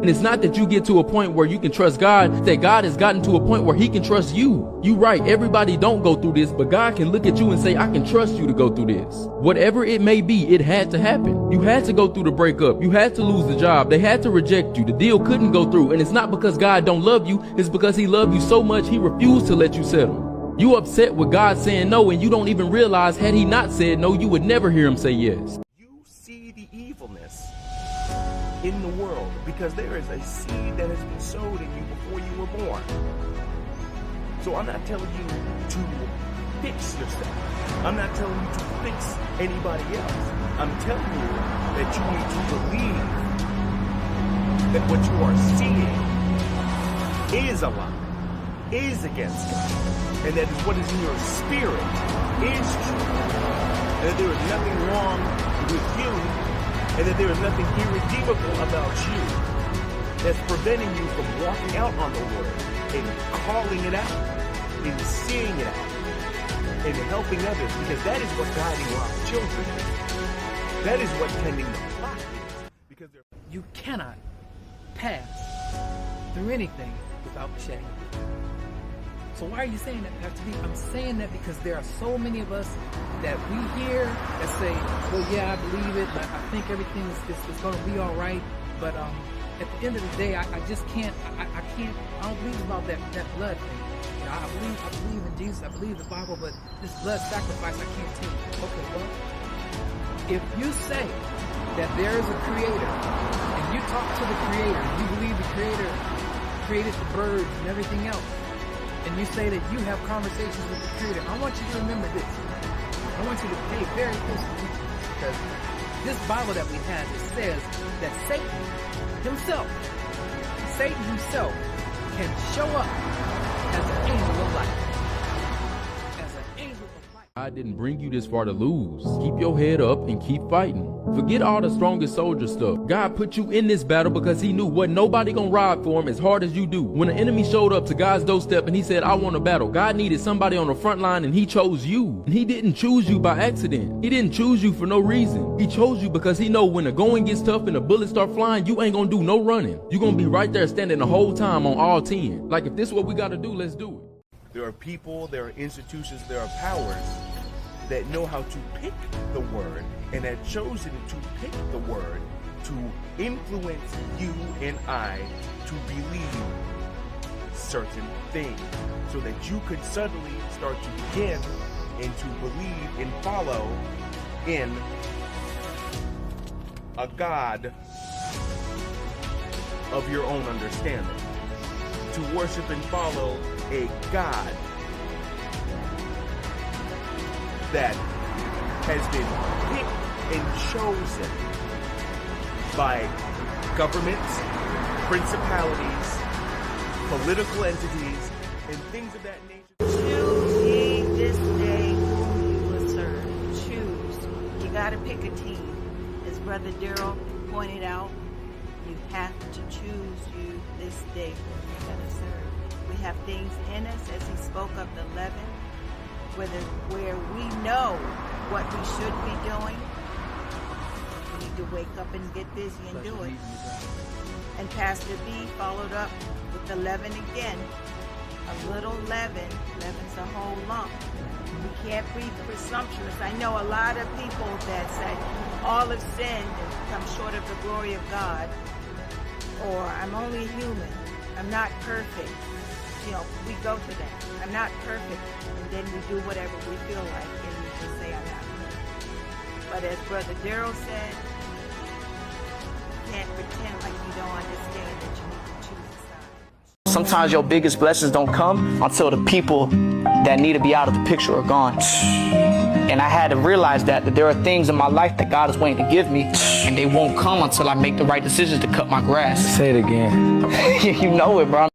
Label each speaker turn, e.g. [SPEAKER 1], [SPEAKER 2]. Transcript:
[SPEAKER 1] And it's not that you get to a point where you can trust God, that God has gotten to a point where he can trust you. You right, everybody don't go through this, but God can look at you and say, I can trust you to go through this. Whatever it may be, it had to happen. You had to go through the breakup. You had to lose the job. They had to reject you. The deal couldn't go through. And it's not because God don't love you, it's because he loved you so much he refused to let you settle. You upset with God saying no, and you don't even realize had he not said no, you would never hear him say yes.
[SPEAKER 2] You see the evilness in the world because there is a seed that has been sowed in you before you were born. So I'm not telling you to fix yourself. I'm not telling you to fix anybody else. I'm telling you that you need to believe that what you are seeing is a lie, is against God, and that what is in your spirit is true, and that there is nothing wrong with you, and that there is nothing irredeemable about you that's preventing you from walking out on the word and calling it out and seeing it out and helping others, because that is what guiding lost children is. That is what tending the flock is. Because
[SPEAKER 3] you cannot pass through anything without shedding blood. So why are you saying that, Pastor B? I'm saying that because there are so many of us that we hear that say, well, yeah, I believe it, but I think everything is going to be all right. But at the end of the day, I just can't, I don't believe about that blood thing. You know, I believe in Jesus, I believe the Bible, but this blood sacrifice, I can't take. Okay, well, if you say that there is a creator, and you talk to the creator, you believe the creator created the birds and everything else, and you say that you have conversations with the creator, I want you to remember this. I want you to pay very close attention, because this Bible that we have, it says that Satan himself can show up as an angel of light. As an angel of light.
[SPEAKER 1] God didn't bring you this far to lose. Keep your head up and keep fighting. Forget all the strongest soldier stuff. God put you in this battle because he knew wasn't nobody gonna ride for him as hard as you do. When the enemy showed up to God's doorstep and he said, I want a battle, God needed somebody on the front line, and he chose you. And he didn't choose you by accident. He didn't choose you for no reason. He chose you because he know when the going gets tough and the bullets start flying, you ain't gonna do no running. You're gonna be right there standing the whole time on all 10. Like, if this is what we gotta do, let's do it.
[SPEAKER 2] there are people, there are institutions, there are powers that know how to pick the word and have chosen to pick the word to influence you and I to believe certain things so that you could suddenly start to begin and to believe and follow in a God of your own understanding, to worship and follow a God that has been picked and chosen by governments, principalities, political entities, and things of that nature.
[SPEAKER 4] Choose ye this day whom you will serve. Choose. You got to pick a team. As Brother Daryl pointed out, you have to choose you this day whom you're going to serve. We have things in us, as he spoke of the leaven, where we know what we should be doing. We need to wake up and get busy and do it. And Pastor B followed up with the leaven again. A little leaven leavens a whole lump. We can't be presumptuous. I know a lot of people that say all have sinned and come short of the glory of God, or I'm only human, I'm not perfect. You know, we go to that. I'm not perfect, and then we do whatever we feel like, and we just say I'm not perfect. But as Brother Daryl said, you can't pretend like you don't understand that you need to choose a side.
[SPEAKER 5] Sometimes your biggest blessings don't come until the people that need to be out of the picture are gone. And I had to realize that there are things in my life that God is waiting to give me, and they won't come until I make the right decisions to cut my grass.
[SPEAKER 6] Say it again.
[SPEAKER 5] You know it, bro.